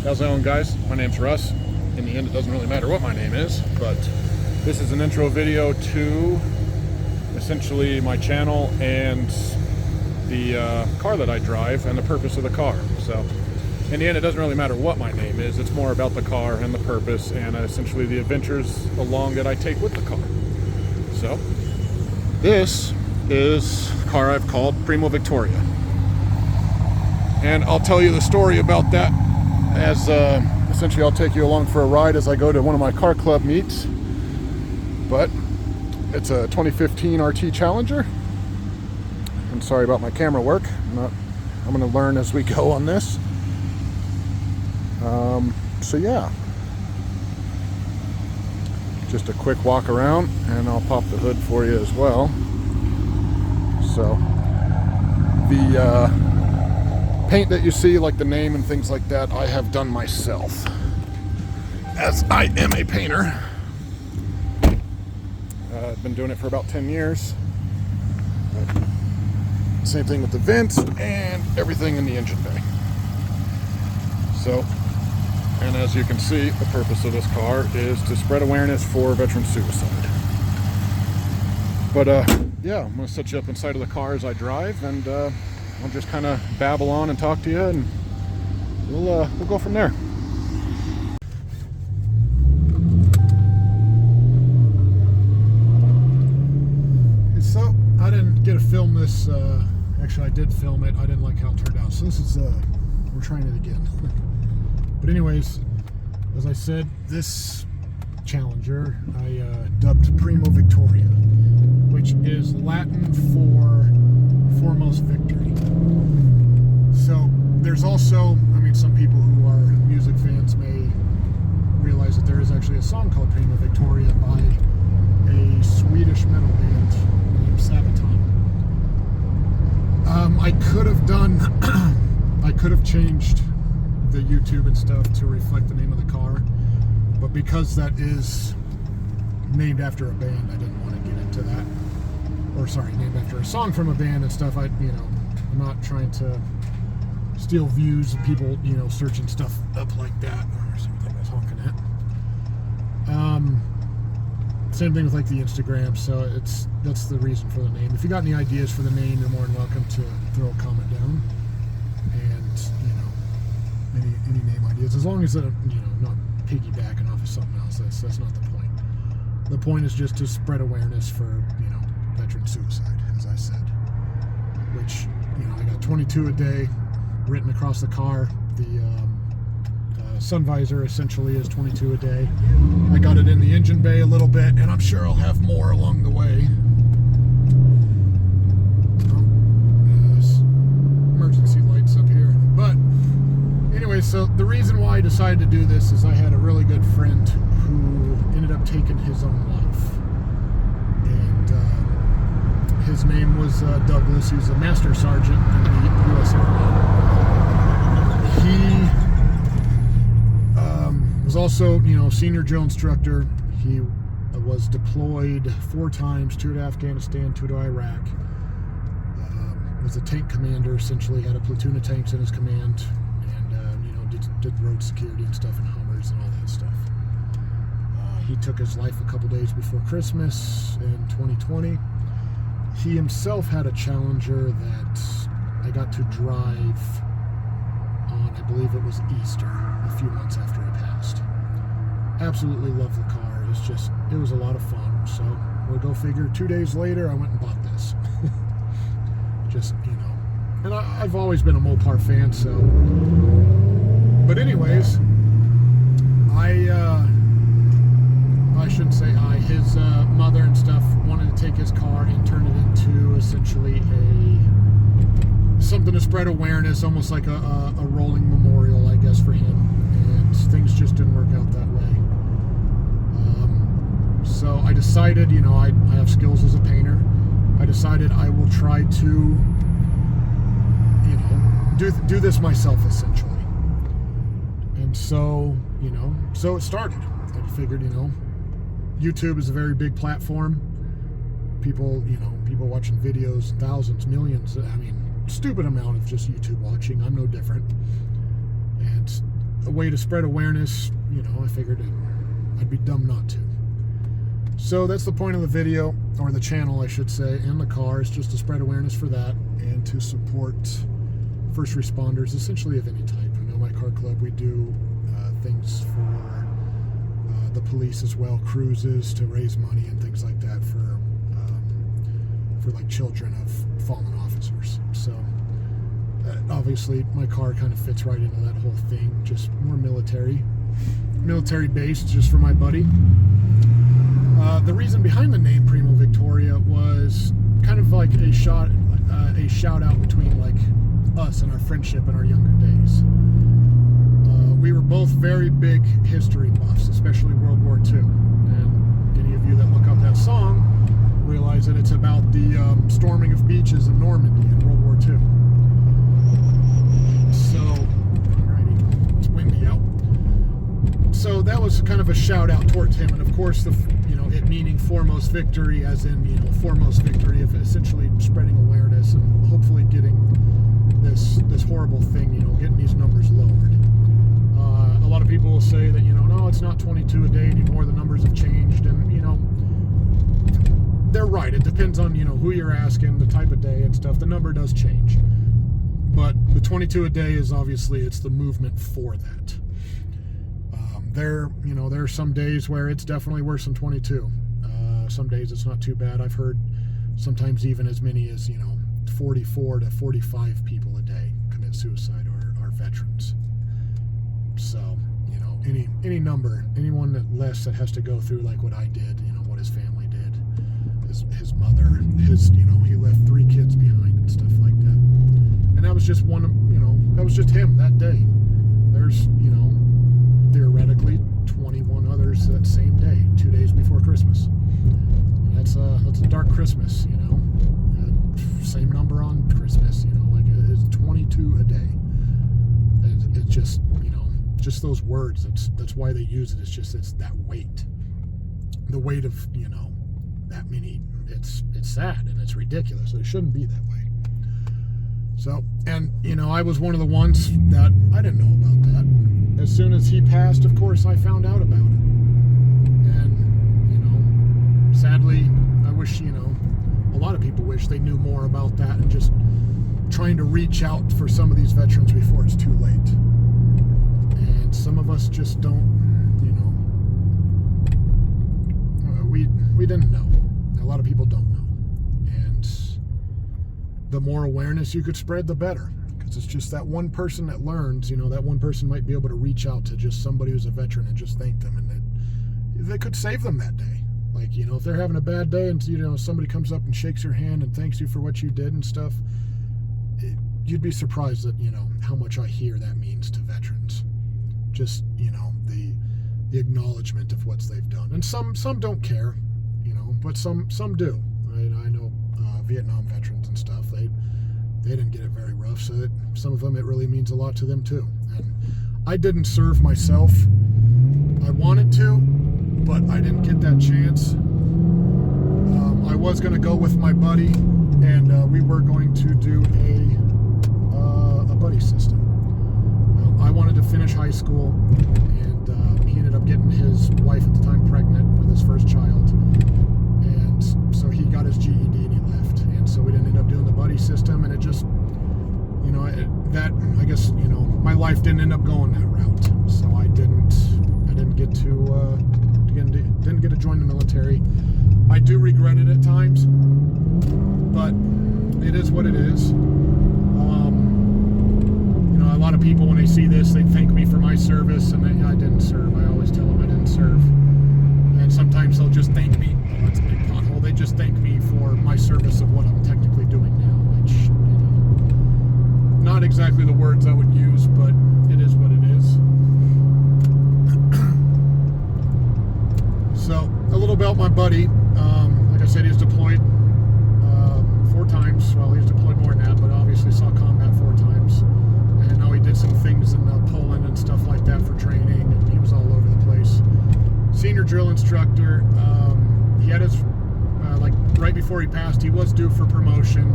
How's it going, guys? My name's Russ. In the end, it doesn't really matter what my name is, but this is an intro video to essentially my channel and the car that I drive and the purpose of the car. So in the end, it doesn't really matter what my name is. It's more about the car and the purpose and essentially the adventures along that I take with the car. So this is a car I've called Primo Victoria. And I'll tell you the story about that as essentially I'll take you along for a ride as I go to one of my car club meets. But it's a 2015 RT Challenger. I'm sorry about my camera work. I'm going to learn as we go on this. So yeah, just a quick walk around, and I'll pop the hood for you as well. So the paint that you see, like the name and things like that, I have done myself, as I am a painter. I've been doing it for about 10 years. Same thing with the vents and everything in the engine bay. So, and as you can see, the purpose of this car is to spread awareness for veteran suicide. But yeah, I'm gonna set you up inside of the car as I drive, and I'll just kind of babble on and talk to you, and we'll go from there. So I didn't get to film this. Actually, I did film it. I didn't like how it turned out. So this is we're trying it again. But anyways, as I said, this Challenger I dubbed Primo Victoria, which is Latin for foremost victory. So there's also, I mean, some people who are music fans may realize that there is actually a song called Primo Victoria by a Swedish metal band named Sabaton. I could have changed the YouTube and stuff to reflect the name of the car, but because that is named after a band, I didn't want to get into that. Or sorry, named after a song from a band and stuff. I'm not trying to steal views of people, searching stuff up like that or something I was honking at. Same thing with like the Instagram. So that's the reason for the name. If you got any ideas for the name, you're more than welcome to throw a comment down. And any name ideas, as long as they're not piggybacking off of something else. That's not the point. The point is just to spread awareness for veteran suicide, as I said, which I got 22 a day written across the car. The sun visor essentially is 22 a day. I got it in the engine bay a little bit, and I'm sure I'll have more along the way. Emergency lights up here. But anyway, so the reason why I decided to do this is I had a really good friend who ended up taking his own life. And his name was Douglas. He was a master sergeant in the U.S. Army. He was also, senior drill instructor. He was deployed 4 times, 2 to Afghanistan, 2 to Iraq. Was a tank commander, essentially had a platoon of tanks in his command, and did road security and stuff, and Hummers and all that stuff. He took his life a couple days before Christmas in 2020. He himself had a Challenger that I got to drive on, I believe it was Easter, a few months after he passed. Absolutely love the car. It was a lot of fun. So we'll go figure, 2 days later, I went and bought this. And I've always been a Mopar fan, so. But anyways, I shouldn't say his mother and stuff wanted to take his car and turn it into essentially something to spread awareness, almost like a rolling memorial, I guess, for him. And things just didn't work out that way. So I decided, I have skills as a painter. I decided I will try to, do this myself, essentially. And so, so it started. I figured, YouTube is a very big platform. People watching videos, thousands, millions, stupid amount of just YouTube watching. I'm no different. And a way to spread awareness, you know, I figured I'd be dumb not to. So that's the point of the video, or the channel I should say, and the car, is just to spread awareness for that and to support first responders, essentially of any type. I know my car club, we do things for the police as well, cruises to raise money and things like that for like children of fallen officers. So obviously my car kind of fits right into that whole thing, just more military based, just for my buddy. The reason behind the name Primo Victoria was kind of like a shout out between like us and our friendship in our younger days. We were both very big history buffs, especially World War II. And any of you that look up that song realize that it's about the storming of beaches in Normandy in World War II. So, alrighty, it's windy out. So that was kind of a shout out towards him, and of course it meaning foremost victory, as in foremost victory of essentially spreading awareness and hopefully getting this horrible thing, getting these numbers lowered. A lot of people will say that no, it's not 22 a day anymore. The numbers have changed, and they're right. It depends on who you're asking, the type of day and stuff. The number does change, but the 22 a day is obviously it's the movement for that. There are some days where it's definitely worse than 22. Some days it's not too bad. I've heard sometimes even as many as 44 to 45 people a day commit suicide or are veterans. So any number, anyone less that has to go through like what I did, what his family did, his mother, he left 3 kids behind and stuff like that. And that was just one of, that was just him that day. There's theoretically 21 others that same day, 2 days before Christmas. And that's a dark Christmas, same number on Christmas, like it's 22 a day. It's just, just those words, that's why they use it. It's that weight, the weight of that many. It's sad and it's ridiculous. It shouldn't be that way. So, and I was one of the ones that I didn't know about that. As soon as he passed, of course, I found out about it. And sadly, I wish a lot of people wish they knew more about that, and just trying to reach out for some of these veterans before it's too late. And some of us just don't, we didn't know. A lot of people don't know. And the more awareness you could spread, the better. Because it's just that one person that learns, that one person might be able to reach out to just somebody who's a veteran and just thank them. And they could save them that day. Like, if they're having a bad day and, somebody comes up and shakes your hand and thanks you for what you did and stuff, you'd be surprised at, how much I hear that means to veterans. Just, the acknowledgement of what they've done. And some don't care, but some do. I know Vietnam veterans and stuff, they didn't get it very rough, so some of them, it really means a lot to them too. And I didn't serve myself. I wanted to, but I didn't get that chance. I was going to go with my buddy, and we were going to do a buddy system. I wanted to finish high school, and he ended up getting his wife at the time pregnant with his first child, and so he got his GED and he left, and so we didn't end up doing the buddy system, and it just, I guess my life didn't end up going that route, so I didn't get to join the military. I do regret it at times, but it is what it is. A lot of people, when they see this, they thank me for my service, and I didn't serve. I always tell them I didn't serve. And sometimes they'll just thank me. Oh, that's a big pothole. They just thank me for my service of what I'm technically doing now, which, not exactly the words I would use, but it is what it is. So, a little about my buddy. Like I said, he's deployed 4 times. Well, he's deployed more than that, but obviously saw combat 4 times. And I know he did some things in Poland and stuff like that for training, and he was all over the place. Senior drill instructor. He had his, right before he passed, he was due for promotion.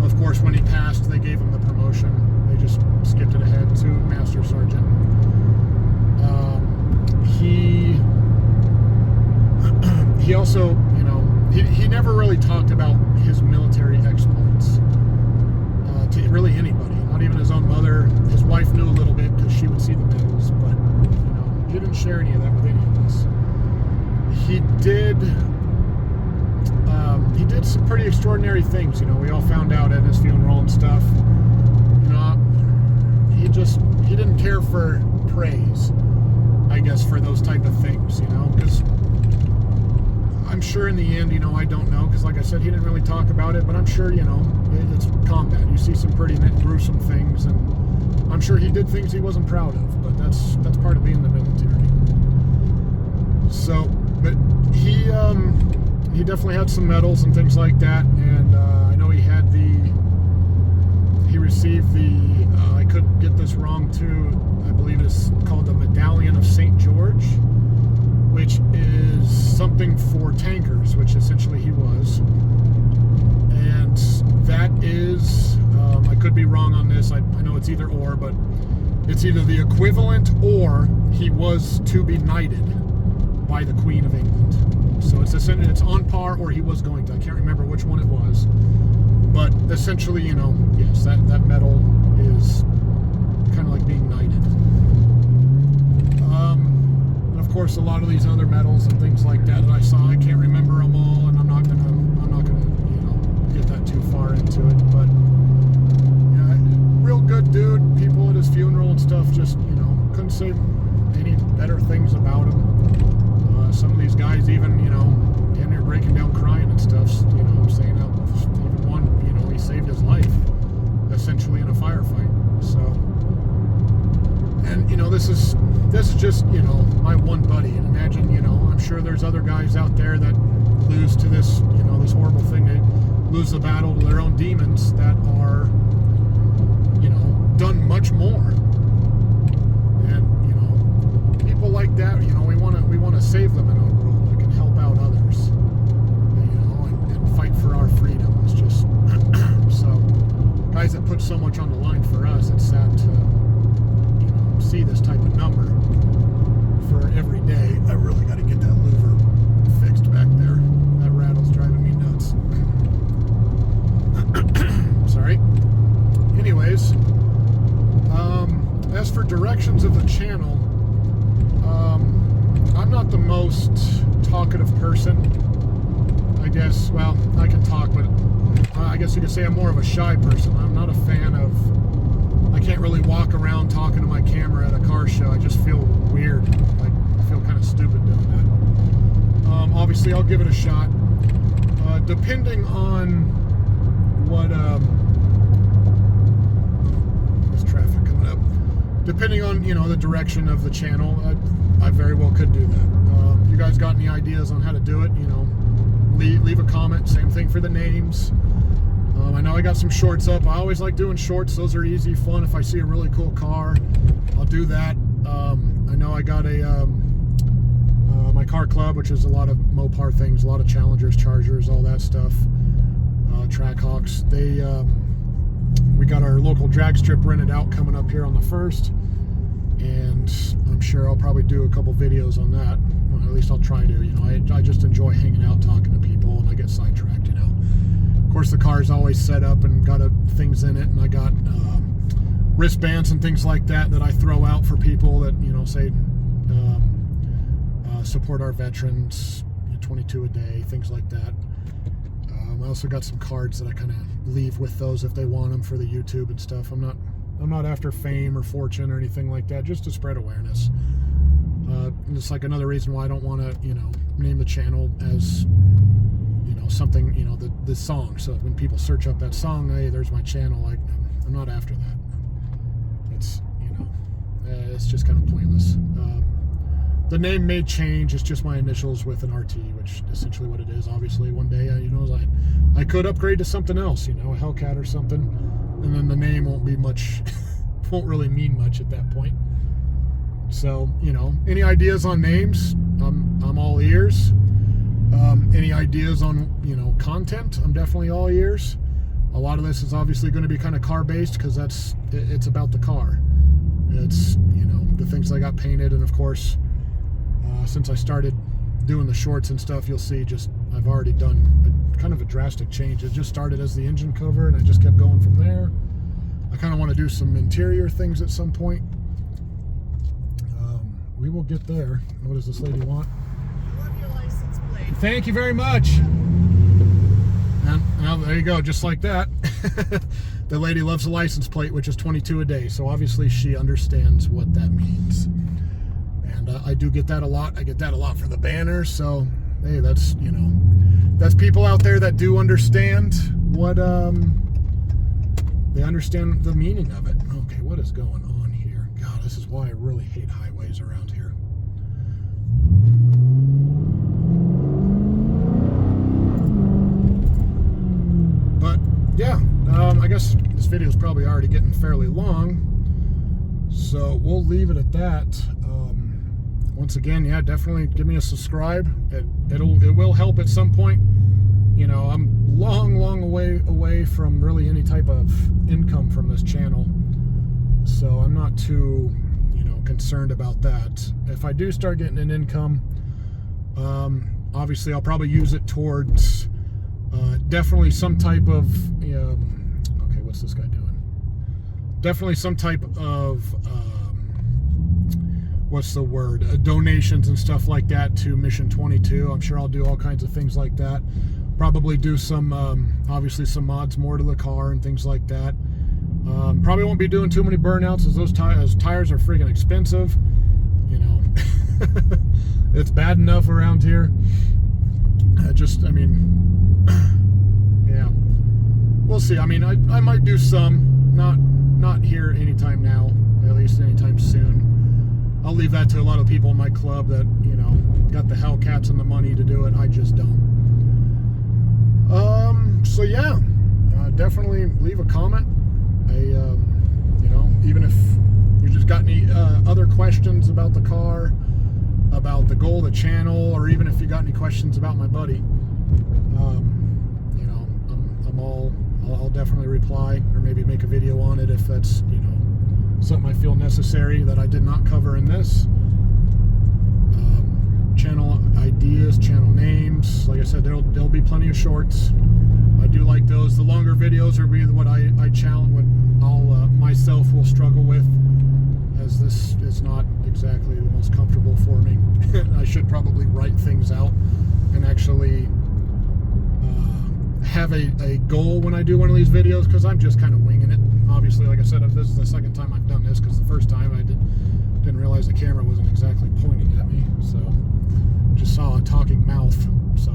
Of course, when he passed, they gave him the promotion. They just skipped it ahead to Master Sergeant. He also, you know, he never really talked about his military exploits to really anybody, not even his own mother. His wife knew a little bit because she would see the medals, but you know, he didn't share any of that with any of us. He did some pretty extraordinary things. You know, we all found out at his funeral and stuff. You know, he didn't care for praise, I guess, for those type of things. You know, because I'm sure in the end, you know, I don't know, because like I said, he didn't really talk about it, but I'm sure, you know, it's combat. You see some pretty gruesome things, and I'm sure he did things he wasn't proud of, but that's part of being in the military. So, but he definitely had some medals and things like that, and I know he received the, I could get this wrong too, I believe it's called the Medallion of St. George, which is something for tankers, which essentially he was. And that is, I could be wrong on this, I know it's either or, but it's either the equivalent or he was to be knighted by the Queen of England. So it's on par, or he was going to. I can't remember which one it was. But essentially, you know, yes, that medal is kind of like being knighted. And of course, a lot of these other medals and things like that I saw, I can't remember them all, and I'm not gonna, you know, get that too far into it. But yeah, real good dude. People at his funeral and stuff just, you know, couldn't say any better things about him. Some of these guys even, you know, damn near breaking down crying and stuff, you know, saying how even one, you know, he saved his life essentially in a firefight. So, and you know, this is just, you know, my one buddy, and imagine, you know, I'm sure there's other guys out there that lose to this, you know, this horrible thing. They lose the battle to their own demons that are, you know, done much more. And you know, people like that, you know, we want to save them in our world that can help out others, you know, and fight for our freedom. It's just so guys that put so much on the line for us. It's sad to, you know, see this type of number for every day. I really got to get that louver fixed back there. That rattle's driving me nuts. Sorry. Anyways, as for directions of the channel, I'm not the most talkative person, I guess. Well, I can talk, but I guess you could say I'm more of a shy person. I'm not a fan of, I can't really walk around talking to my camera at a car show. I just feel weird. Like, I feel kind of stupid doing that. Obviously, I'll give it a shot. Depending on what, there's traffic coming up. Depending on, you know, the direction of the channel, I very well could do that. If you guys got any ideas on how to do it, you know, leave a comment. Same thing for the names. I know I got some shorts up. I always like doing shorts. Those are easy, fun. If I see a really cool car, I'll do that. I know I got a my car club, which is a lot of Mopar things, a lot of Challengers, Chargers, all that stuff. Trackhawks. We got our local drag strip rented out coming up here on the 1st, and I'm sure I'll probably do a couple videos on that. Well, at least I'll try to. You know, I just enjoy hanging out, talking to people, and I get sidetracked. You know, of course the car's always set up and got things in it, and I got wristbands and things like that I throw out for people that, you know, say support our veterans, 22 a day, things like that. I also got some cards that I kind of leave with those if they want them for the YouTube and stuff. I'm not after fame or fortune or anything like that, just to spread awareness. It's like another reason why I don't want to, you know, name the channel as, you know, something, you know, the song. So when people search up that song, hey, there's my channel. I'm not after that. It's, you know, it's just kind of pointless. The name may change. It's just my initials with an RT, which is essentially what it is. Obviously, one day, you know, I could upgrade to something else, you know, a Hellcat or something, and then the name won't be much, won't really mean much at that point. So, you know, any ideas on names? I'm all ears. Any ideas on, you know, content? I'm definitely all ears. A lot of this is obviously going to be kind of car-based because that's it's about the car. It's, you know, the things I got painted, and of course, since I started doing the shorts and stuff, you'll see just I've already done kind of a drastic change. It just started as the engine cover, and I just kept going from there. I kind of want to do some interior things at some point. We will get there. What does this lady want? I love your license plate. Thank you very much. And well, there you go, just like that. The lady loves the license plate, which is 22 a day. So obviously she understands what that means. And I do get that a lot. I get that a lot for the banner. So hey, that's, you know, that's people out there that do understand what they understand the meaning of it. Okay, what is going on here? God, this is why I really hate highways around here. But yeah, I guess this video is probably already getting fairly long, so we'll leave it at that. Once again, yeah, definitely give me a subscribe. It will help at some point. You know, I'm long way away from really any type of income from this channel, so I'm not too, you know, concerned about that. If I do start getting an income, obviously I'll probably use it towards definitely some type of okay, what's this guy doing? Definitely some type of what's the word? Donations and stuff like that to Mission 22. I'm sure I'll do all kinds of things like that. Probably do some, obviously some mods more to the car and things like that. Probably won't be doing too many burnouts, as those tires are freaking expensive. You know, it's bad enough around here. I mean, yeah, we'll see. I mean, I might do some, not here anytime now, at least anytime soon. I'll leave that to a lot of people in my club that, you know, got the Hellcats and the money to do it. I just don't. So yeah, definitely leave a comment. You know, even if you just got any other questions about the car, about the goal of the channel, or even if you got any questions about my buddy, you know, I'll definitely reply, or maybe make a video on it if that's, you know, something I feel necessary that I did not cover in this. Channel ideas, channel names. Like I said, there'll be plenty of shorts. I do like those. The longer videos are really what I challenge, what I'll myself will struggle with, as this is not exactly the most comfortable for me. I should probably write things out and actually have a goal when I do one of these videos, because I'm just kind of winging it. Obviously, like I said, this is the second time I've done this, because the first time I didn't realize the camera wasn't exactly pointing at me, so just saw a talking mouth. So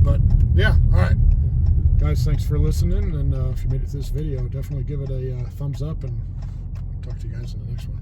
but yeah, all right guys, thanks for listening, and if you made it to this video, definitely give it a thumbs up, and talk to you guys in the next one.